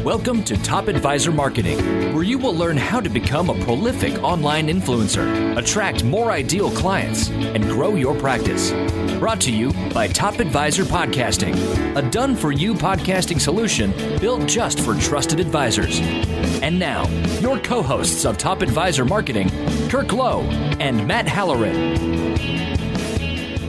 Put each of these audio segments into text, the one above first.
Welcome to Top Advisor Marketing, where you will learn how to become a prolific online influencer, attract more ideal clients, and grow your practice. Brought to you by Top Advisor Podcasting, a done-for-you podcasting solution built just for trusted advisors. And now, your co-hosts of Top Advisor Marketing, Kirk Lowe and Matt Halloran.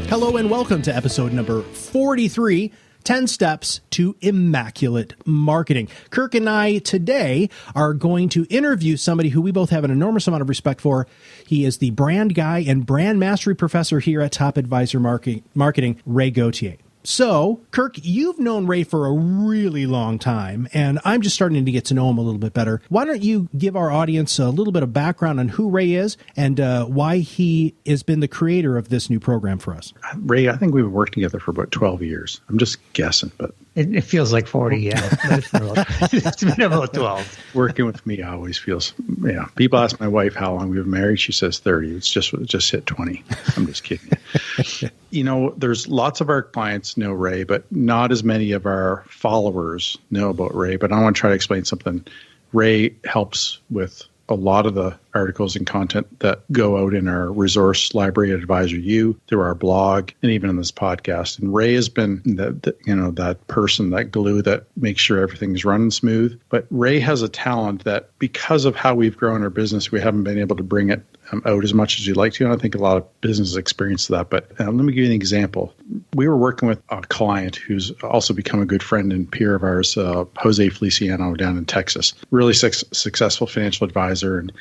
Hello and welcome to episode number 43, 10 Steps to Immaculate Marketing. Kirk and I today are going to interview somebody who we both have an enormous amount of respect for. He is the brand guy and brand mastery professor here at Top Advisor Marketing, Ray Gauthier. So, Kirk, you've known Ray for a really long time, and I'm just starting to get to know him a little bit better. Why don't you give our audience a little bit of background on who Ray is and why he has been the creator of this new program for us? Ray, I think we've worked together for about 12 years. I'm just guessing, but... It feels like 40, yeah. It's been about 12. Working with me always feels, yeah. People ask my wife how long we've been married. She says 30. It just hit 20. I'm just kidding. You know, there's lots of our clients know Ray, but not as many of our followers know about Ray. But I want to try to explain something. Ray helps with a lot of the articles and content that go out in our resource library at Advisor U, through our blog, and even in this podcast. And Ray has been that person, that glue that makes sure everything's running smooth. But Ray has a talent that, because of how we've grown our business, we haven't been able to bring it out as much as you'd like to. And I think a lot of businesses experience that. But let me give you an example. We were working with a client who's also become a good friend and peer of ours, Jose Feliciano down in Texas. Really successful financial advisor. And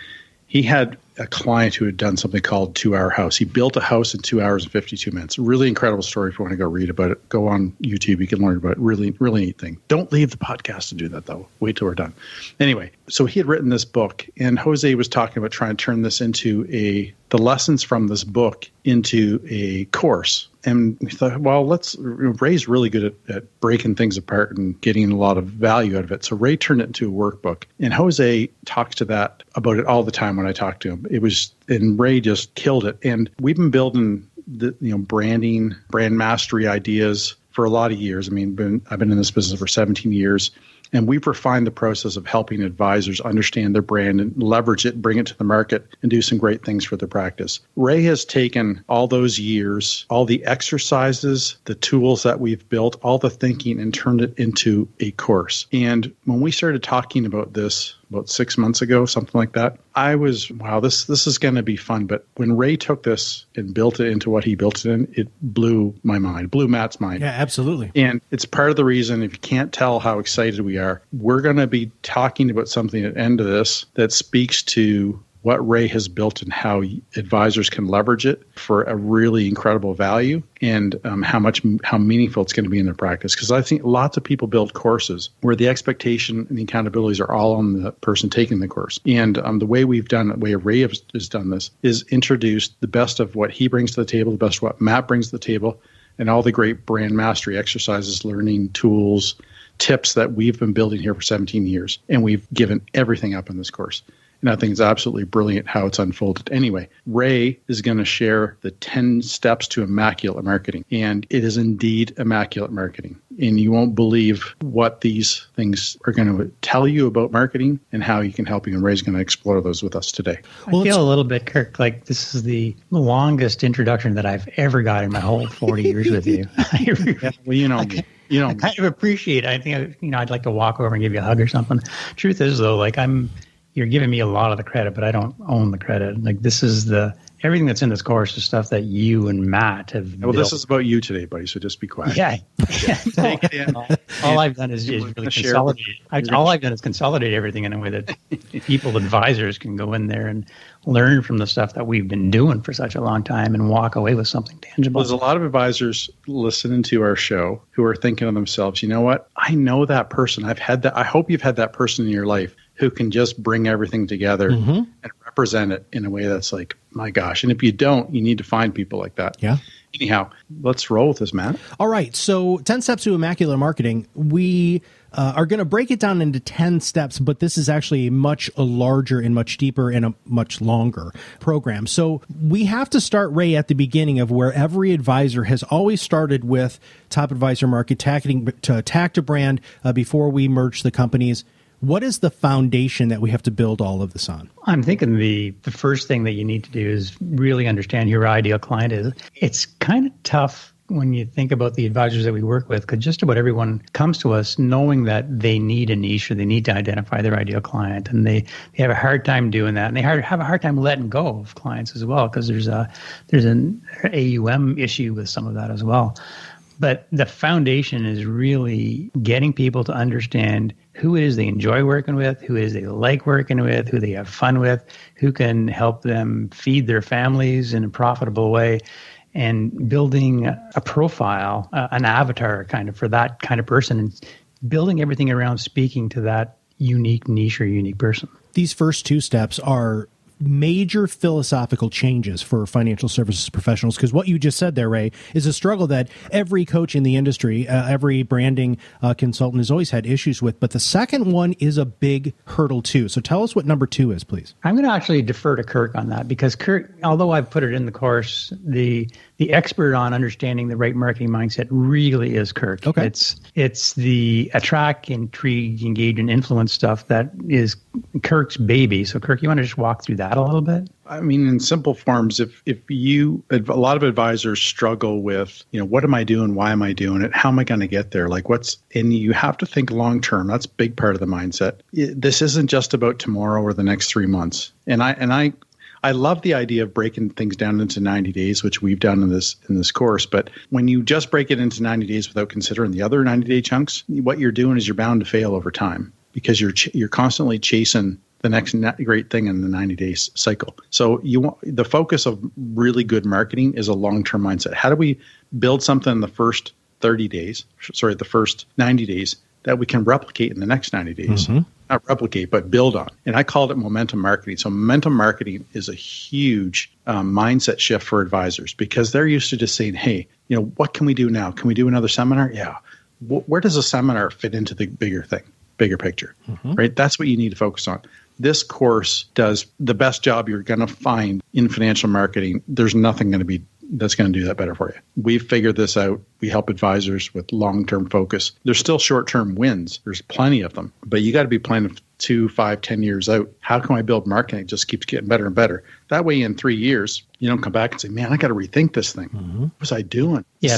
he had a client who had done something called 2 Hour House. He built a house in 2 hours and 52 minutes. Really incredible story. If you want to go read about it, go on YouTube. You can learn about it. Really, really neat thing. Don't leave the podcast to do that, though. Wait till we're done. Anyway, so he had written this book, and Jose was talking about trying to turn this into the lessons from this book into a course. And we thought, well, Ray's really good at breaking things apart and getting a lot of value out of it. So Ray turned it into a workbook. And Jose talks about it all the time when I talk to him. And Ray just killed it. And we've been building branding, brand mastery ideas for a lot of years. I mean, I've been in this business for 17 years. And we've refined the process of helping advisors understand their brand and leverage it, bring it to the market, and do some great things for their practice. Ray has taken all those years, all the exercises, the tools that we've built, all the thinking, and turned it into a course. And when we started talking about this about 6 months ago, something like that, I was, wow, this is going to be fun. But when Ray took this and built it into what he built it in, it blew my mind, blew Matt's mind. Yeah, absolutely. And it's part of the reason, if you can't tell how excited we are, we're going to be talking about something at the end of this that speaks to what Ray has built and how advisors can leverage it for a really incredible value, and how meaningful it's going to be in their practice. Because I think lots of people build courses where the expectation and the accountabilities are all on the person taking the course. And the way we've done it, the way Ray has done this, is introduced the best of what he brings to the table, the best of what Matt brings to the table, and all the great brand mastery exercises, learning tools, tips that we've been building here for 17 years. And we've given everything up in this course. And I think it's absolutely brilliant how it's unfolded. Anyway, Ray is going to share the 10 steps to immaculate marketing. And it is indeed immaculate marketing. And you won't believe what these things are going to tell you about marketing and how you can help you. And Ray's going to explore those with us today. I feel a little bit, Kirk, like this is the longest introduction that I've ever got in my whole 40 years with you. Yeah, well, you know me. I kind of appreciate it. I think I'd like to walk over and give you a hug or something. Truth is, though, you're giving me a lot of the credit, but I don't own the credit. Like, this is everything that's in this course is stuff that you and Matt have built. This is about you today, buddy, so just be quiet. Yeah. Take it in. All I've done is really consolidate. All I've done is consolidate everything in a way that advisors can go in there and learn from the stuff that we've been doing for such a long time and walk away with something tangible. There's a lot of advisors listening to our show who are thinking to themselves, you know what? I know that person. I've had that. I hope you've had that person in your life who can just bring everything together and represent it in a way that's like, my gosh. And if you don't, you need to find people like that. Yeah. Anyhow, let's roll with this, Matt. All right. So 10 steps to immaculate marketing. We are going to break it down into 10 steps, but this is actually a much larger and much deeper and a much longer program. So we have to start, Ray, at the beginning of where every advisor has always started with Top Advisor Marketing, to attack a brand before we merge the companies. What is the foundation that we have to build all of this on? I'm thinking the first thing that you need to do is really understand who your ideal client is. It's kind of tough when you think about the advisors that we work with, because just about everyone comes to us knowing that they need a niche or they need to identify their ideal client, and they have a hard time doing that, and they have a hard time letting go of clients as well, because there's an AUM issue with some of that as well. But the foundation is really getting people to understand who it is they enjoy working with, who it is they like working with, who they have fun with, who can help them feed their families in a profitable way, and building a profile, an avatar kind of for that kind of person, and building everything around speaking to that unique niche or unique person. These first two steps are major philosophical changes for financial services professionals, because what you just said there, Ray, is a struggle that every coach in the industry, every branding consultant has always had issues with. But the second one is a big hurdle too. So tell us what number 2 is, please. I'm going to actually defer to Kirk on that, because Kirk, although I've put it in the course, the expert on understanding the right marketing mindset really is Kirk. Okay. It's the attract, intrigue, engage, and influence stuff that is Kirk's baby. So Kirk, you want to just walk through that a little bit? I mean, in simple forms, a lot of advisors struggle with, what am I doing? Why am I doing it? How am I going to get there? And you have to think long term. That's a big part of the mindset. This isn't just about tomorrow or the next 3 months. And I love the idea of breaking things down into 90 days, which we've done in this course. But when you just break it into 90 days without considering the other 90-day chunks, what you're doing is you're bound to fail over time, because you're constantly chasing the next great thing in the 90-day cycle. So the focus of really good marketing is a long-term mindset. How do we build something in the first 90 days that we can replicate in the next 90 days? Mm-hmm. Not replicate, but build on. And I called it momentum marketing. So momentum marketing is a huge mindset shift for advisors, because they're used to just saying, hey, what can we do now? Can we do another seminar? Yeah. Where does a seminar fit into the bigger picture, mm-hmm. right? That's what you need to focus on. This course does the best job you're going to find in financial marketing. There's nothing that's going to do that better for you. We've figured this out. We help advisors with long-term focus. There's still short-term wins. There's plenty of them, but you got to be planning 2, 5, 10 years out. How can I build marketing? It just keeps getting better and better. That way, in 3 years, you don't come back and say, man, I got to rethink this thing. Mm-hmm. What was I doing? Yeah,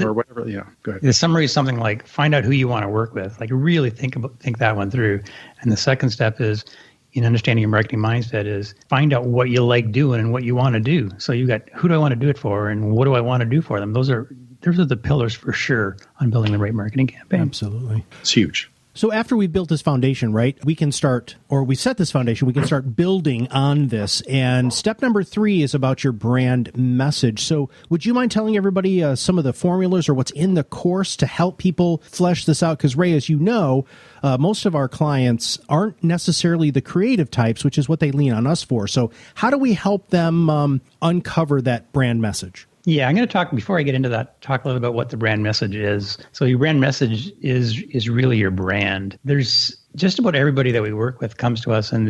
or whatever. Yeah, go ahead. The summary is something like find out who you want to work with. Really think that one through. And the second step is, in understanding your marketing mindset, is find out what you like doing and what you want to do. So you got, who do I want to do it for, and what do I want to do for them? Those are the pillars for sure on building the right marketing campaign. Absolutely. It's huge. So after we built this foundation, right, we set this foundation, we can start building on this. And step number 3 is about your brand message. So would you mind telling everybody some of the formulas or what's in the course to help people flesh this out? Because, Ray, as you know, most of our clients aren't necessarily the creative types, which is what they lean on us for. So how do we help them uncover that brand message? Yeah, I'm going to talk, before I get into that, talk a little about what the brand message is. So your brand message is really your brand. There's just about everybody that we work with comes to us, and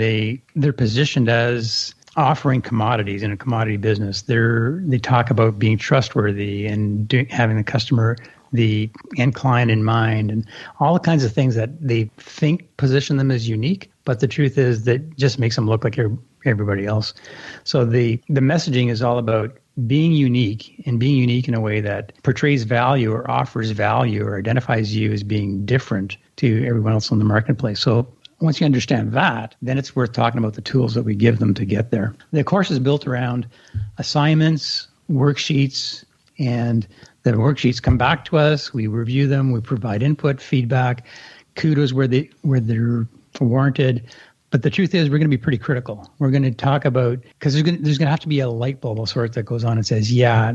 they're positioned as offering commodities in a commodity business. They talk about being trustworthy and having the customer, the end client in mind, and all the kinds of things that they think position them as unique. But the truth is that just makes them look like everybody else. So the messaging is all about being unique, and being unique in a way that portrays value or offers value or identifies you as being different to everyone else in the marketplace. So once you understand that, then it's worth talking about the tools that we give them to get there. The course is built around assignments, worksheets, and the worksheets come back to us. We review them. We provide input, feedback, kudos where they're warranted. But the truth is, we're going to be pretty critical. We're going to talk about, because there's going to have to be a light bulb of sorts that goes on and says, yeah,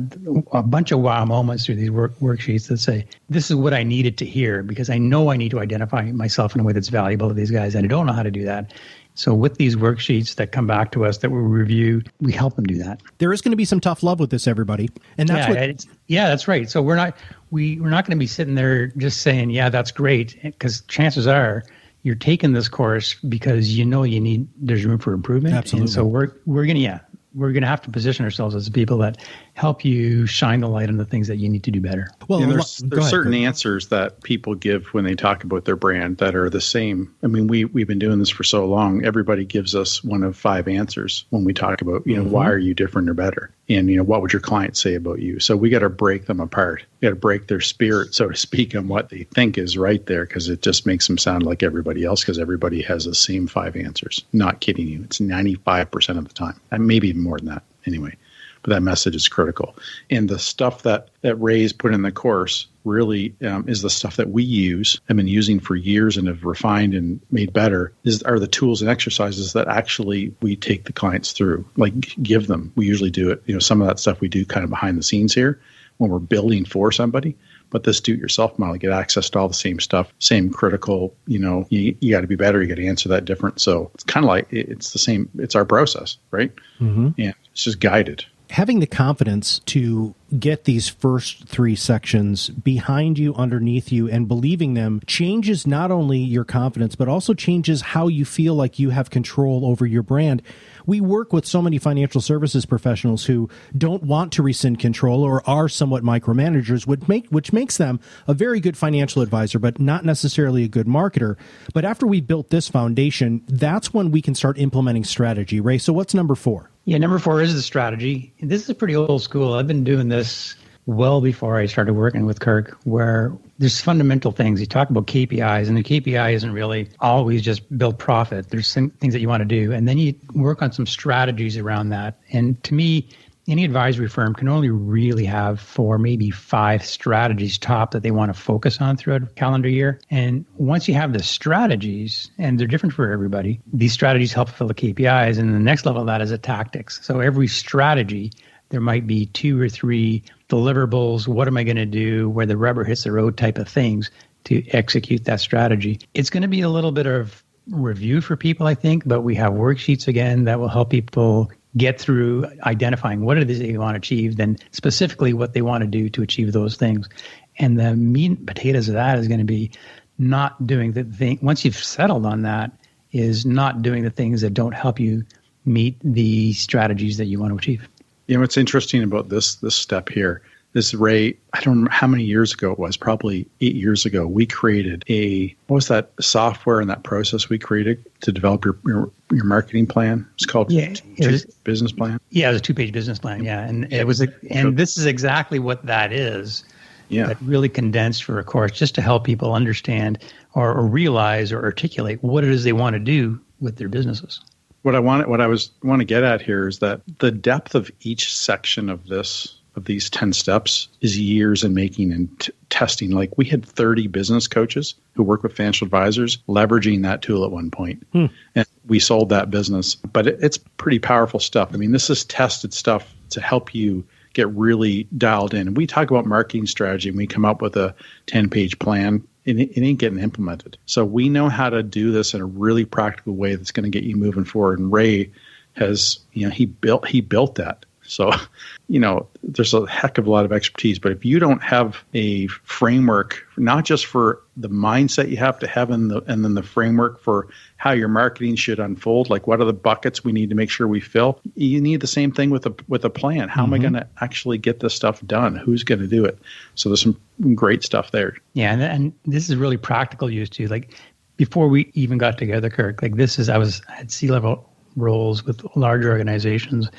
a bunch of wow moments through these worksheets that say, this is what I needed to hear, because I know I need to identify myself in a way that's valuable to these guys, and I don't know how to do that. So with these worksheets that come back to us that we review, we help them do that. There is going to be some tough love with this, everybody. And that's that's right. So we're not going to be sitting there just saying, yeah, that's great, because chances are you're taking this course because there's room for improvement. Absolutely. And so we're going to have to position ourselves as people that help you shine the light on the things that you need to do better. Well, there's certain answers that people give when they talk about their brand that are the same. I mean, we've been doing this for so long. Everybody gives us one of 5 answers when we talk about, why are you different or better? And, what would your client say about you? So we got to break them apart. We got to break their spirit, so to speak, on what they think is right there, because it just makes them sound like everybody else, because everybody has the same 5 answers. Not kidding you. It's 95% of the time, and maybe even more than that anyway. But that message is critical. And the stuff that Ray's put in the course really is the stuff that we use, have been using for years and have refined and made better, are the tools and exercises that actually we take the clients through, like give them. We usually do it. Some of that stuff we do kind of behind the scenes here when we're building for somebody. But this do-it-yourself model, you get access to all the same stuff, same critical, you got to be better, you got to answer that different. So it's kind of like, it's the same, it's our process, right? Mm-hmm. And it's just guided. Having the confidence to get these first 3 sections behind you, underneath you, and believing them changes not only your confidence, but also changes how you feel like you have control over your brand. We work with so many financial services professionals who don't want to rescind control or are somewhat micromanagers, which makes them a very good financial advisor, but not necessarily a good marketer. But after we built this foundation, that's when we can start implementing strategy. Ray, so what's number 4? Yeah, number 4 is the strategy. This is pretty old school. I've been doing this well before I started working with Kirk, where there's fundamental things. You talk about KPIs, and the KPI isn't really always just build profit. There's some things that you want to do, and then you work on some strategies around that. And to me, any advisory firm can only really have 4, maybe 5 strategies top that they want to focus on throughout a calendar year. And once you have the strategies, and they're different for everybody, these strategies help fulfill the KPIs. And the next level of that is a tactics. So every strategy, there might be 2 or 3 deliverables. What am I going to do where the rubber hits the road type of things to execute that strategy? It's going to be a little bit of review for people, I think, but we have worksheets again that will help people get through identifying what it is they want to achieve, then specifically what they want to do to achieve those things. And the meat and potatoes of that is going to be not doing the thing. Once you've settled on that, is not doing the things that don't help you meet the strategies that you want to achieve. What's interesting about this step here, this Ray, I don't remember how many years ago it was, probably 8 years ago, we created what was that software and that process we created to develop your marketing plan? It's called business plan. Yeah, it was a 2-page business plan. Yeah, and it was, and this is exactly what that is. Yeah, that really condensed for a course, just to help people understand or realize or articulate what it is they want to do with their businesses. What I want to get at here is that the depth of each section of these 10 steps is years in making and testing. Like, we had 30 business coaches who work with financial advisors leveraging that tool at one point. And we sold that business, but it's pretty powerful stuff. I mean, this is tested stuff to help you get really dialed in. And we talk about marketing strategy and we come up with a 10-page plan. It ain't getting implemented. So we know how to do this in a really practical way that's going to get you moving forward. And Ray has, he built that. So, there's a heck of a lot of expertise. But if you don't have a framework, not just for the mindset you have to have and then the framework for how your marketing should unfold, like what are the buckets we need to make sure we fill, you need the same thing with a plan. How am I going to actually get this stuff done? Who's going to do it? So there's some great stuff there. Yeah, and this is really practical use too. Like, before we even got together, Kirk, like I had C-level roles with large organizations.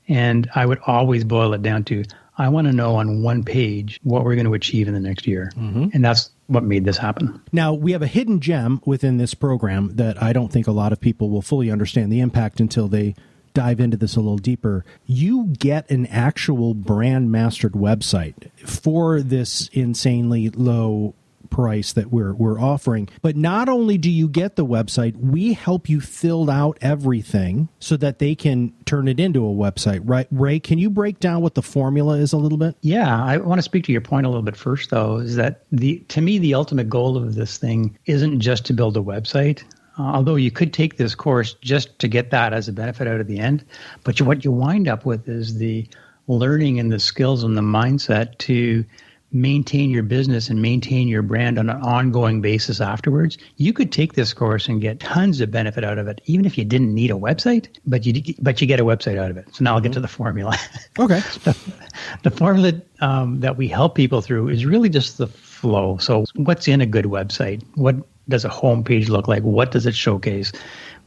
And I would always boil it down to, I want to know on one page what we're going to achieve in the next year. And that's what made this happen. Now, we have a hidden gem within this program that I don't think a lot of people will fully understand the impact until they dive into this a little deeper. You get an actual brand mastered website for this insanely low price that we're offering. But not only do you get the website, we help you fill out everything so that they can turn it into a website. Right, Ray, can you break down what the formula is a little bit? Yeah, I want to speak to your point a little bit first, though, is that to me, the ultimate goal of this thing isn't just to build a website. Although you could take this course just to get that as a benefit out of the end. But what you wind up with is the learning and the skills and the mindset to maintain your business and maintain your brand on an ongoing basis afterwards, you could take this course and get tons of benefit out of it, even if you didn't need a website, but you get a website out of it. So now I'll get to the formula. Okay. The formula that we help people through is really just the flow. So what's in a good website? What does a homepage look like? What does it showcase?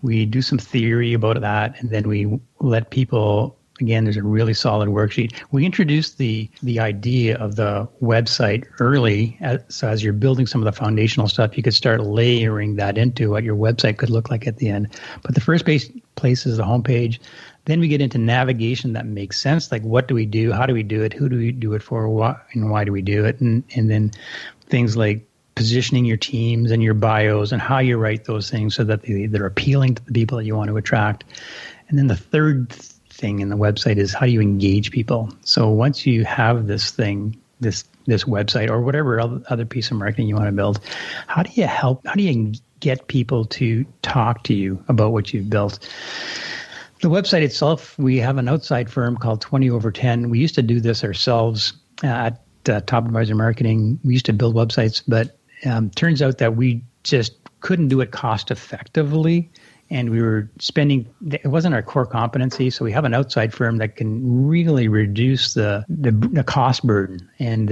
We do some theory about that, and then we let people. Again, there's a really solid worksheet. We introduced the idea of the website early, so as you're building some of the foundational stuff, you could start layering that into what your website could look like at the end. But the first place is the homepage. Then we get into navigation that makes sense, like what do we do, how do we do it, who do we do it for, why do we do it, and then things like positioning your teams and your bios and how you write those things so that they're appealing to the people that you want to attract. And then the third thing in the website is how do you engage people? So once you have this thing, this website or whatever other piece of marketing you want to build, how do you get people to talk to you about what you've built? The website itself, we have an outside firm called 20/10. We used to do this ourselves at Top Advisor Marketing. We used to build websites, but turns out that we just couldn't do it cost effectively. And we were spending, it wasn't our core competency. So we have an outside firm that can really reduce the cost burden. And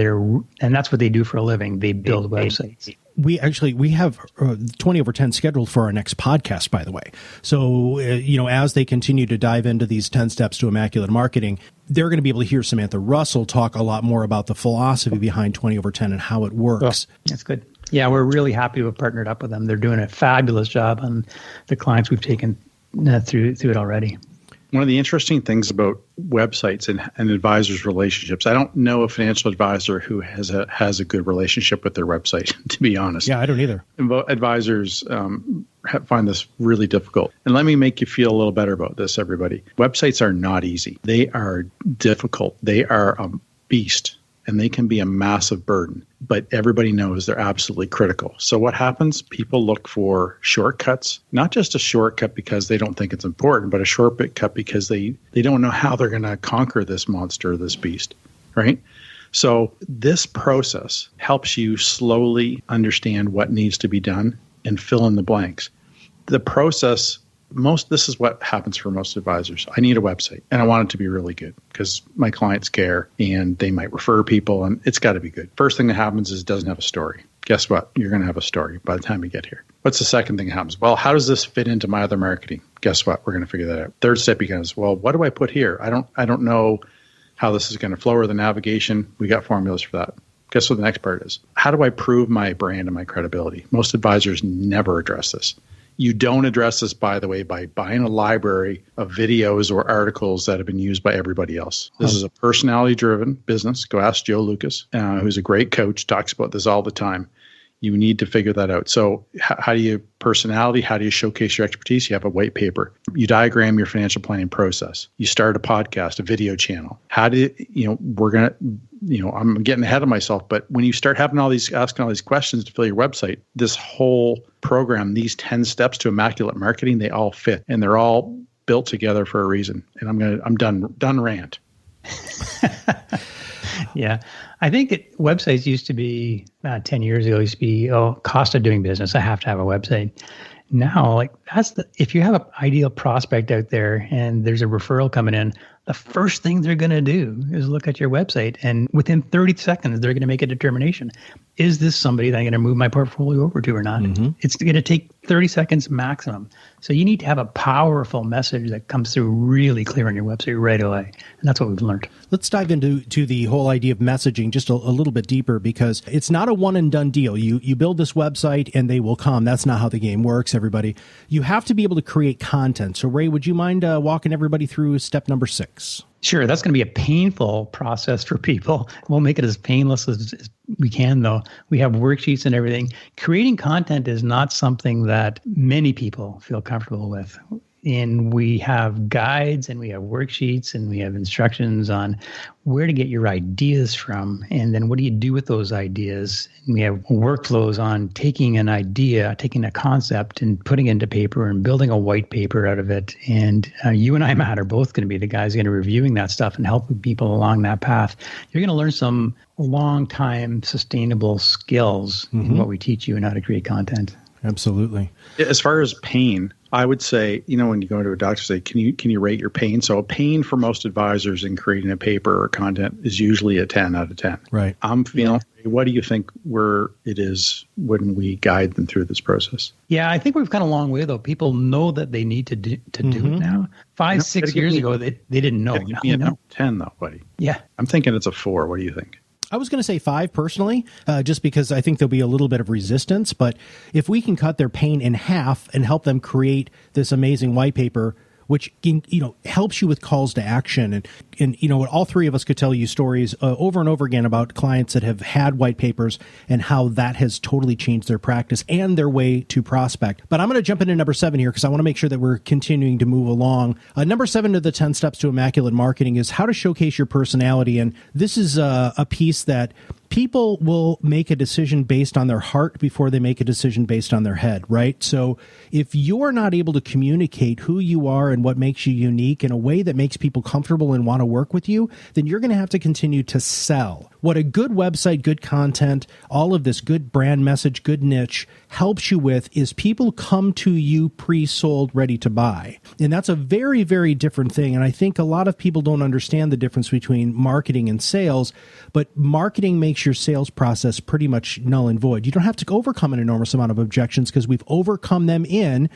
that's what they do for a living. They build websites. We have 20/10 scheduled for our next podcast, by the way. So, as they continue to dive into these 10 steps to immaculate marketing, they're going to be able to hear Samantha Russell talk a lot more about the philosophy behind 20/10 and how it works. Oh, that's good. Yeah, we're really happy to have partnered up with them. They're doing a fabulous job on the clients we've taken through it already. One of the interesting things about websites and advisors' relationships, I don't know a financial advisor who has a good relationship with their website, to be honest. Yeah, I don't either. Advisors find this really difficult. And let me make you feel a little better about this, everybody. Websites are not easy. They are difficult. They are a beast. And they can be a massive burden, but everybody knows they're absolutely critical. So what happens? People look for shortcuts, not just a shortcut because they don't think it's important, but a shortcut because they don't know how they're going to conquer this monster, this beast, right? So this process helps you slowly understand what needs to be done and fill in the blanks. The process, this is what happens for most advisors. I need a website and I want it to be really good because my clients care and they might refer people and it's got to be good. First thing that happens is it doesn't have a story. Guess what? You're going to have a story by the time you get here. What's the second thing that happens? Well, how does this fit into my other marketing? Guess what? We're going to figure that out. Third step becomes, well, what do I put here? I don't know how this is going to flow or the navigation. We got formulas for that. Guess what the next part is? How do I prove my brand and my credibility? Most advisors never address this. You don't address this, by the way, by buying a library of videos or articles that have been used by everybody else. This is a personality-driven business. Go ask Joe Lucas, who's a great coach, talks about this all the time. You need to figure that out. So how do you personality? How do you showcase your expertise? You have a white paper. You diagram your financial planning process. You start a podcast, a video channel. How do I'm getting ahead of myself, but when you start asking all these questions to fill your website, this whole program, these 10 steps to immaculate marketing, they all fit and they're all built together for a reason. And I'm done rant. Yeah. I think websites used to be, 10 years ago, cost of doing business. I have to have a website. Now, if you have an ideal prospect out there and there's a referral coming in, the first thing they're going to do is look at your website. And within 30 seconds, they're going to make a determination. Is this somebody that I'm going to move my portfolio over to or not? Mm-hmm. It's going to take 30 seconds maximum. So you need to have a powerful message that comes through really clear on your website right away. And that's what we've learned. Let's dive into the whole idea of messaging just a little bit deeper, because it's not a one and done deal. You build this website and they will come. That's not how the game works, everybody. You have to be able to create content. So Ray, would you mind walking everybody through step number 6? Sure. That's going to be a painful process for people. We'll make it as painless as we can, though. We have worksheets and everything. Creating content is not something that many people feel comfortable with. And we have guides and we have worksheets and we have instructions on where to get your ideas from. And then what do you do with those ideas? And we have workflows on taking an idea, taking a concept and putting it into paper and building a white paper out of it. And you and I, Matt, are both going to be the guys going to be reviewing that stuff and helping people along that path. You're going to learn some long-time sustainable skills in what we teach you and how to create content. Absolutely. As far as pain, I would say, when you go to a doctor, say, can you rate your pain? So a pain for most advisors in creating a paper or content is usually a 10 out of 10. Right. I'm feeling, what do you think where it is when we guide them through this process? Yeah, I think we've come a long way, though. People know that they need to do it now. 5-6 years ago, they didn't know. Give me a 10, though, buddy. Yeah. I'm thinking it's a 4. What do you think? I was going to say 5 personally, just because I think there'll be a little bit of resistance. But if we can cut their pain in half and help them create this amazing white paper, which helps you with calls to action, and all three of us could tell you stories over and over again about clients that have had white papers and how that has totally changed their practice and their way to prospect. But I'm going to jump into number 7 here because I want to make sure that we're continuing to move along. Number 7 of the 10 steps to immaculate marketing is how to showcase your personality, and this is a piece that people will make a decision based on their heart before they make a decision based on their head, right? So if you're not able to communicate who you are and what makes you unique in a way that makes people comfortable and want to work with you, then you're going to have to continue to sell. What a good website, good content, all of this good brand message, good niche helps you with is people come to you pre-sold, ready to buy. And that's a very, very different thing. And I think a lot of people don't understand the difference between marketing and sales, but marketing makes your sales process pretty much null and void. You don't have to overcome an enormous amount of objections because we've overcome them in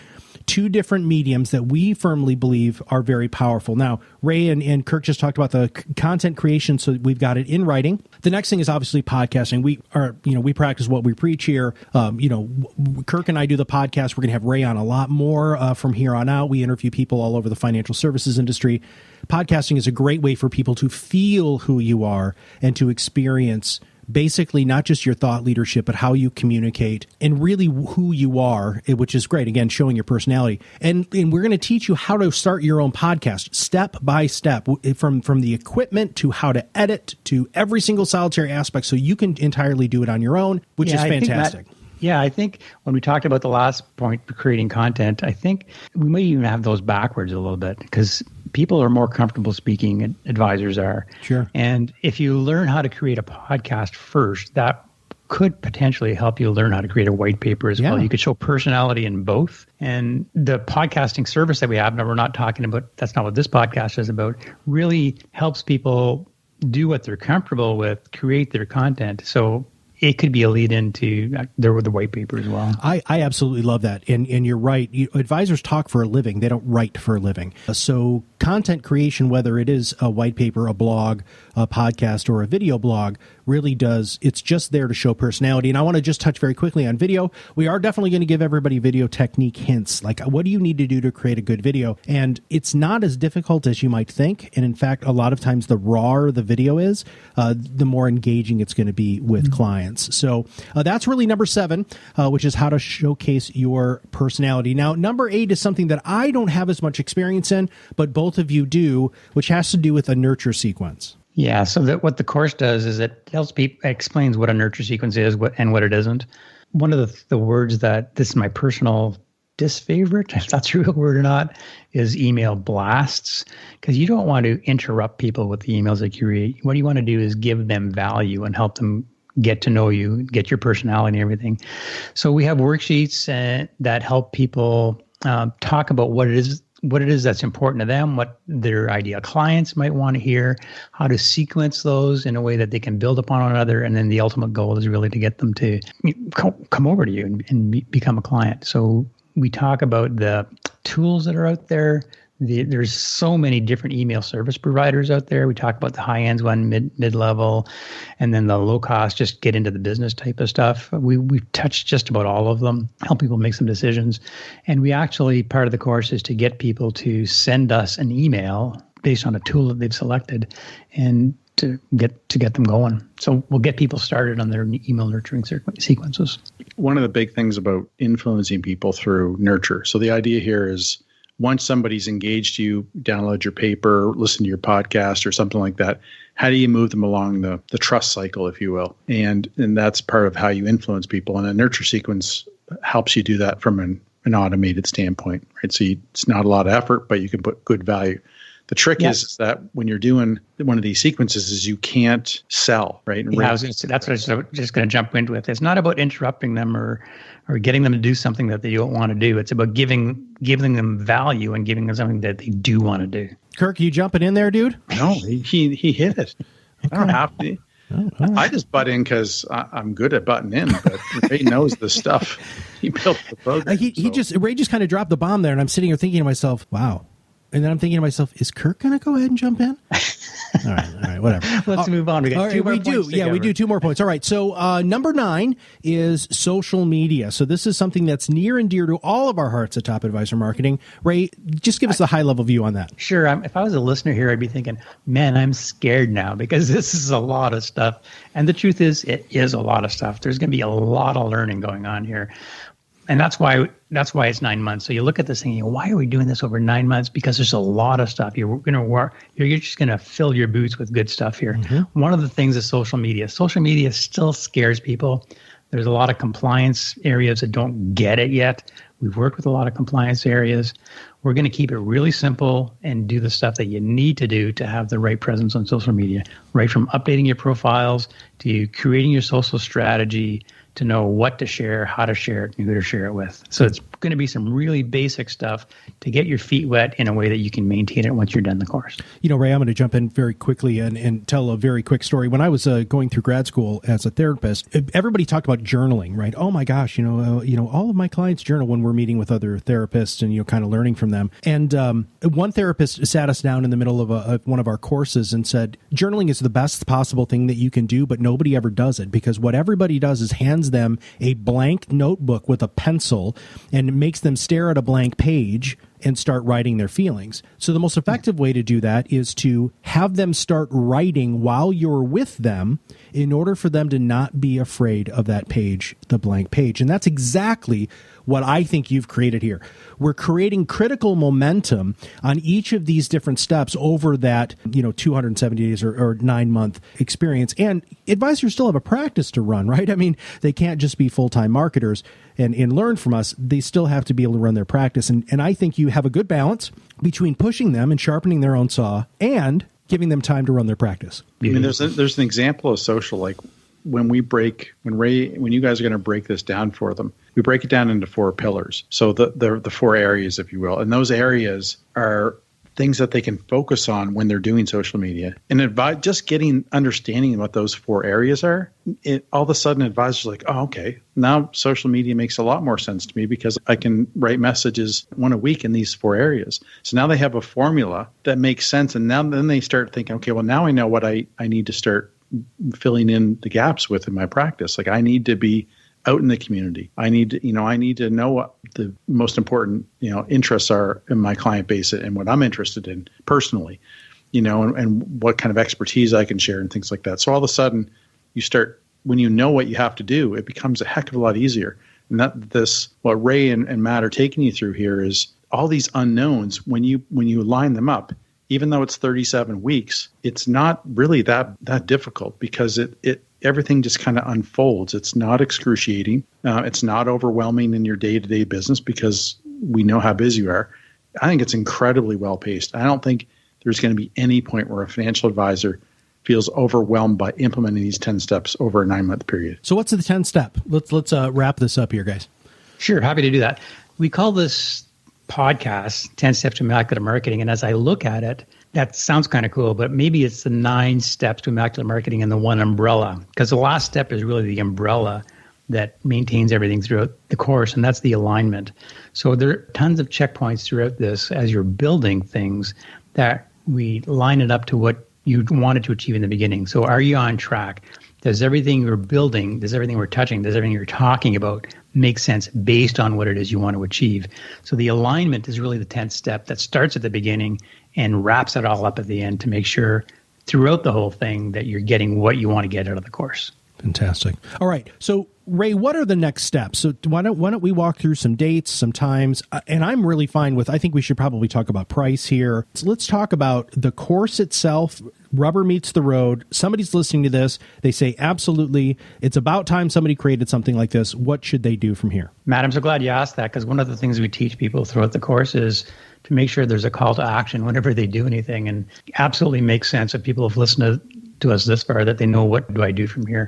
2 different mediums that we firmly believe are very powerful. Now, Ray and Kirk just talked about the content creation, so we've got it in writing. The next thing is obviously podcasting. We practice what we preach here. Kirk and I do the podcast. We're going to have Ray on a lot more from here on out. We interview people all over the financial services industry. Podcasting is a great way for people to feel who you are and to experience basically not just your thought leadership, but how you communicate and really who you are, which is great. Again, showing your personality. And we're going to teach you how to start your own podcast step by step, from the equipment to how to edit to every single solitary aspect, so you can entirely do it on your own, which is fantastic. I think when we talked about the last point, creating content, I think we may even have those backwards a little bit because people are more comfortable speaking, advisors are. Sure. And if you learn how to create a podcast first, that could potentially help you learn how to create a white paper as well. You could show personality in both. And the podcasting service that we have, now we're not talking about, that's not what this podcast is about, really helps people do what they're comfortable with, create their content. So it could be a lead into the white paper as well. I absolutely love that. And you're right. Advisors talk for a living. They don't write for a living. So content creation, whether it is a white paper, a blog, a podcast, or a video blog, really does. It's just there to show personality. And I want to just touch very quickly on video. We are definitely going to give everybody video technique hints. Like, what do you need to do to create a good video? And it's not as difficult as you might think. And in fact, a lot of times the rawer the video is, the more engaging it's going to be with clients. So that's really number 7, which is how to showcase your personality. Now, number 8 is something that I don't have as much experience in, but both of you do, which has to do with a nurture sequence. Yeah, so what the course does is it tells people, explains what a nurture sequence is and what it isn't. One of the words that, this is my personal disfavorite, if that's a real word or not, is email blasts, because you don't want to interrupt people with the emails that you read. What you want to do is give them value and help them get to know you, get your personality and everything. So we have worksheets that help people talk about what it is that's important to them, what their ideal clients might want to hear, how to sequence those in a way that they can build upon one another. And then the ultimate goal is really to get them to come over to you and become a client. So we talk about the tools that are out there. There's so many different email service providers out there. We talk about the high-end one, mid-level, and then the low-cost, just get into the business type of stuff. We've touched just about all of them, help people make some decisions. And we actually, part of the course is to get people to send us an email based on a tool that they've selected and to get them going. So we'll get people started on their email nurturing sequences. One of the big things about influencing people through nurture. So the idea here is once somebody's engaged you, download your paper, listen to your podcast or something like that, how do you move them along the trust cycle, if you will? And that's part of how you influence people. And a nurture sequence helps you do that from an automated standpoint, right? So it's not a lot of effort, but you can put good value. The trick is that when you're doing one of these sequences is you can't sell, right? And that's what I was just going to jump into it. It's not about interrupting them or getting them to do something that they don't want to do. It's about giving them value and giving them something that they do want to do. Kirk, you jumping in there, dude? No, he hit it. I don't have to. Oh, I just butt in because I'm good at butting in, but Ray knows the stuff. He built the program. Ray just kind of dropped the bomb there, and I'm sitting here thinking to myself, wow. And then I'm thinking to myself, is Kirk going to go ahead and jump in? All right, whatever. Let's move on. We got two more points. We do 2 more points. All right. So number 9 is social media. So this is something that's near and dear to all of our hearts at Top Advisor Marketing. Ray, just give us a high-level view on that. Sure. If I was a listener here, I'd be thinking, man, I'm scared now because this is a lot of stuff. And the truth is, it is a lot of stuff. There's going to be a lot of learning going on here. And that's why it's 9 months. So you look at this thing, why are we doing this over 9 months? Because there's a lot of stuff. You're just going to fill your boots with good stuff here. Mm-hmm. One of the things is social media. Social media still scares people. There's a lot of compliance areas that don't get it yet. We've worked with a lot of compliance areas. We're going to keep it really simple and do the stuff that you need to do to have the right presence on social media, right from updating your profiles to creating your social strategy, to know what to share, how to share it, and who to share it with. So it's going to be some really basic stuff to get your feet wet in a way that you can maintain it once you're done the course. Ray, I'm going to jump in very quickly and tell a very quick story. When I was going through grad school as a therapist, everybody talked about journaling, right? Oh my gosh, all of my clients journal when we're meeting with other therapists and kind of learning from them. And one therapist sat us down in the middle of one of our courses and said, journaling is the best possible thing that you can do, but nobody ever does it because what everybody does is hands them a blank notebook with a pencil and makes them stare at a blank page and start writing their feelings. So the most effective way to do that is to have them start writing while you're with them in order for them to not be afraid of that page, the blank page. And that's exactly what I think you've created here. We're creating critical momentum on each of these different steps over that, 270 days or 9-month experience. And advisors still have a practice to run, right? I mean, they can't just be full-time marketers and learn from us. They still have to be able to run their practice. And I think you have a good balance between pushing them and sharpening their own saw and giving them time to run their practice. I mean, there's an example of social, like when you guys are going to break this down for them, we break it down into 4 pillars. So the 4 areas, if you will, and those areas are things that they can focus on when they're doing social media. And just understanding what those 4 areas are, all of a sudden advisors are like, oh, okay, now social media makes a lot more sense to me because I can write messages 1 a week in these 4 areas. So now they have a formula that makes sense. And then they start thinking, okay, well, now I know what I need to start filling in the gaps with in my practice. Like I need to be out in the community. I need to know what the most important, interests are in my client base and what I'm interested in personally, and what kind of expertise I can share and things like that. So all of a sudden when you know what you have to do, it becomes a heck of a lot easier. And what Ray and Matt are taking you through here is all these unknowns. When you line them up, even though it's 37 weeks, it's not really that difficult because everything just kind of unfolds. It's not excruciating. It's not overwhelming in your day-to-day business because we know how busy you are. I think it's incredibly well-paced. I don't think there's going to be any point where a financial advisor feels overwhelmed by implementing these 10 steps over a 9-month period. So what's the 10th step? Let's wrap this up here, guys. Sure, happy to do that. We call this podcast 10 Steps to Immaculate Marketing. And as I look at it, that sounds kind of cool, but maybe it's the 9 steps to Immaculate Marketing and the one umbrella, because the last step is really the umbrella that maintains everything throughout the course, and that's the alignment. So there are tons of checkpoints throughout this as you're building things that we line it up to what you wanted to achieve in the beginning. So are you on track? Does everything you're building, does everything we're touching, does everything you're talking about make sense based on what it is you want to achieve? So the alignment is really the 10th step that starts at the beginning and wraps it all up at the end to make sure throughout the whole thing that you're getting what you want to get out of the course. Fantastic. All right. So, Ray, what are the next steps? So why don't we walk through some dates, some times, and I'm really fine with, I think we should probably talk about price here. So let's talk about the course itself. Rubber meets the road. Somebody's listening to this. They say, absolutely, it's about time somebody created something like this. What should they do from here? Matt, I'm so glad you asked that, because one of the things we teach people throughout the course is to make sure there's a call to action whenever they do anything, and absolutely makes sense if people have listened to us this far that they know, what do I do from here?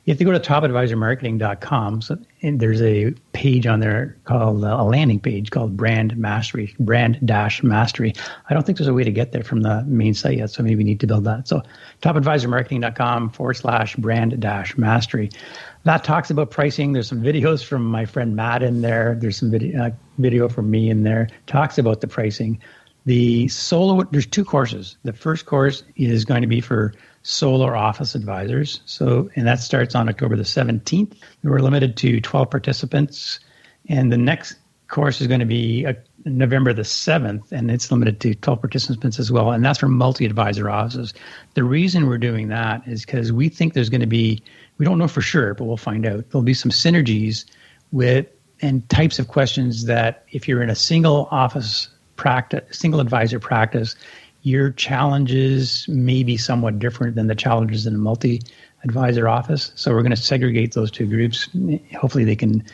You have to go to topadvisormarketing.com. So, and there's a page on there called a landing page called Brand Mastery. I don't think there's a way to get there from the main site yet, so maybe we need to build that. So topadvisormarketing.com/brand-mastery. That talks about pricing. There's some videos from my friend Matt in there. There's some video from me in there. Talks about the pricing. There's 2 courses. The first course is going to be for solo or office advisors. And that starts on October the 17th. We're limited to 12 participants. And the next course is going to be November the 7th, and it's limited to 12 participants as well. And that's for multi-advisor offices. The reason we're doing that is because we think there's going to be, we don't know for sure, but we'll find out, there'll be some synergies with and types of questions that if you're in a single office practice, single advisor practice, your challenges may be somewhat different than the challenges in a multi-advisor office. So we're going to segregate those 2 groups. Hopefully they can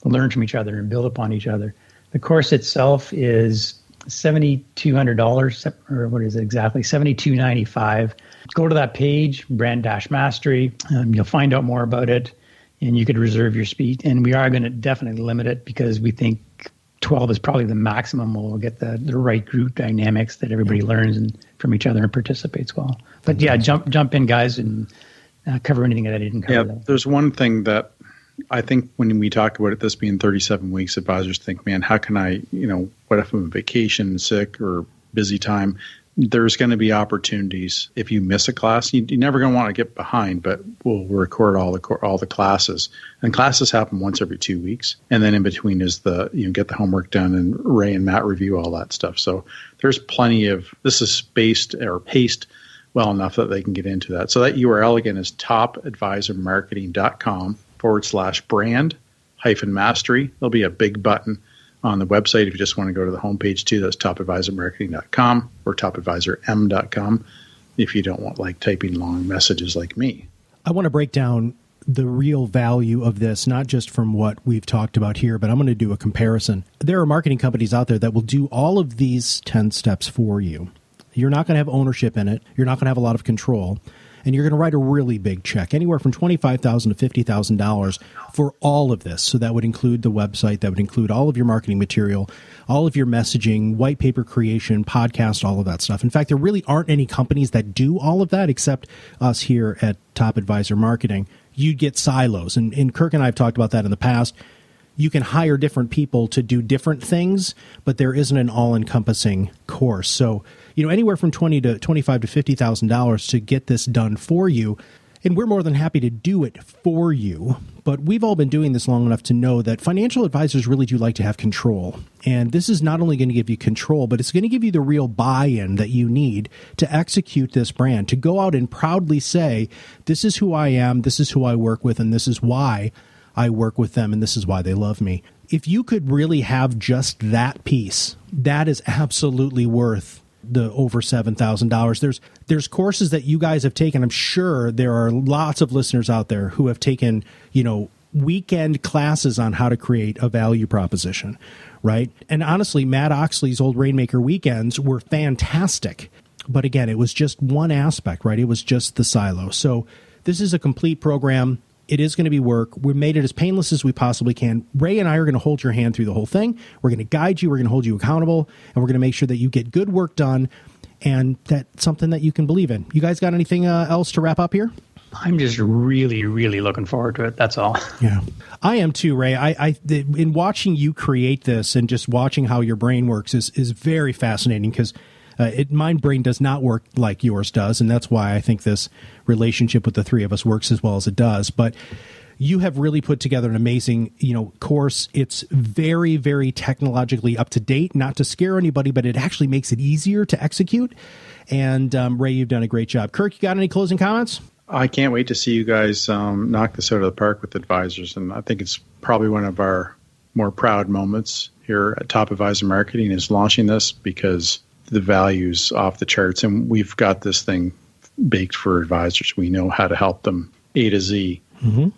learn from each other and build upon each other. The course itself is $7,200, or what is it exactly? $7,295. Go to that page, Brand-Mastery. You'll find out more about it, and you could reserve your seat. And we are going to definitely limit it because we think 12 is probably the maximum. We'll get the right group dynamics that everybody learns and from each other and participates well. But yeah, jump in, guys, and cover anything that I didn't cover. Yeah, there's one thing that I think when we talk about this being 37 weeks, advisors think, man, how can I, what if I'm on vacation, sick, or busy time? There's going to be opportunities. If you miss a class, you're never going to want to get behind, but we'll record all the classes. And classes happen once every 2 weeks. And then in between is get the homework done, and Ray and Matt review all that stuff. So there's plenty of, this is paced well enough that they can get into that. So that URL again is topadvisormarketing.com/brand-mastery. There'll be a big button on the website if you just want to go to the homepage too. That's topadvisormarketing.com or topadvisorm.com if you don't want typing long messages like me. I want to break down the real value of this, not just from what we've talked about here, but I'm going to do a comparison. There are marketing companies out there that will do all of these 10 steps for you. You're not going to have ownership in it. You're not going to have a lot of control. And you're going to write a really big check, anywhere from $25,000 to $50,000 for all of this. So that would include the website, that would include all of your marketing material, all of your messaging, white paper creation, podcast, all of that stuff. In fact, there really aren't any companies that do all of that except us here at Top Advisor Marketing. You'd get silos, and Kirk and I have talked about that in the past. You can hire different people to do different things, but there isn't an all-encompassing course. So, anywhere from $20,000 to $25,000 to $50,000 to get this done for you. And we're more than happy to do it for you. But we've all been doing this long enough to know that financial advisors really do like to have control. And this is not only going to give you control, but it's going to give you the real buy-in that you need to execute this brand, to go out and proudly say, this is who I am, this is who I work with, and this is why I work with them, and this is why they love me. If you could really have just that piece, that is absolutely worth the over $7,000. There's courses that you guys have taken. I'm sure there are lots of listeners out there who have taken, weekend classes on how to create a value proposition, right? And honestly, Matt Oxley's old Rainmaker weekends were fantastic. But again, it was just one aspect, right? It was just the silo. So this is a complete program. It is going to be work. We made it as painless as we possibly can. Ray and I are going to hold your hand through the whole thing. We're going to guide you. We're going to hold you accountable. And we're going to make sure that you get good work done and that's something that you can believe in. You guys got anything else to wrap up here? I'm just really, really looking forward to it. That's all. Yeah, I am too, Ray. In watching you create this and just watching how your brain works is very fascinating because my brain does not work like yours does, and that's why I think this relationship with the three of us works as well as it does. But you have really put together an amazing, course. It's very, very technologically up to date, not to scare anybody, but it actually makes it easier to execute. And Ray, you've done a great job. Kirk, you got any closing comments? I can't wait to see you guys knock this out of the park with advisors. And I think it's probably one of our more proud moments here at Top Advisor Marketing is launching this, because the value's off the charts. And we've got this thing baked for advisors. We know how to help them A to Z. Mm-hmm.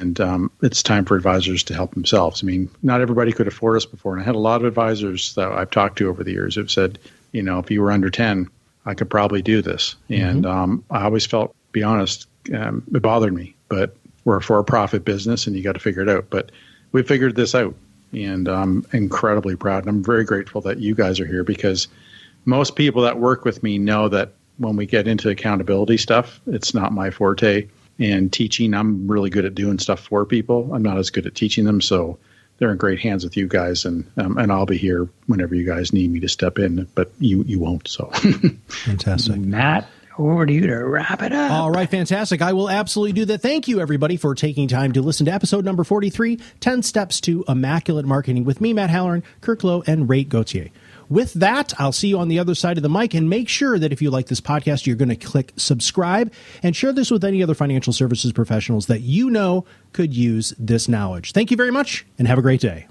And it's time for advisors to help themselves. I mean, not everybody could afford us before. And I had a lot of advisors that I've talked to over the years who've said, if you were under 10, I could probably do this. Mm-hmm. And I always felt, be honest, it bothered me. But we're a for-profit business, and you got to figure it out. But we figured this out, and I'm incredibly proud. And I'm very grateful that you guys are here, because most people that work with me know that when we get into accountability stuff, it's not my forte. And teaching, I'm really good at doing stuff for people. I'm not as good at teaching them. So they're in great hands with you guys, and I'll be here whenever you guys need me to step in, but you won't. So fantastic. Matt, over to you to wrap it up. All right, fantastic. I will absolutely do that. Thank you, everybody, for taking time to listen to episode number 43, 10 Steps to Immaculate Marketing, with me, Matt Halloran, Kirk Lowe, and Ray Gauthier. With that, I'll see you on the other side of the mic, and make sure that if you like this podcast, you're going to click subscribe and share this with any other financial services professionals that you know could use this knowledge. Thank you very much, and have a great day.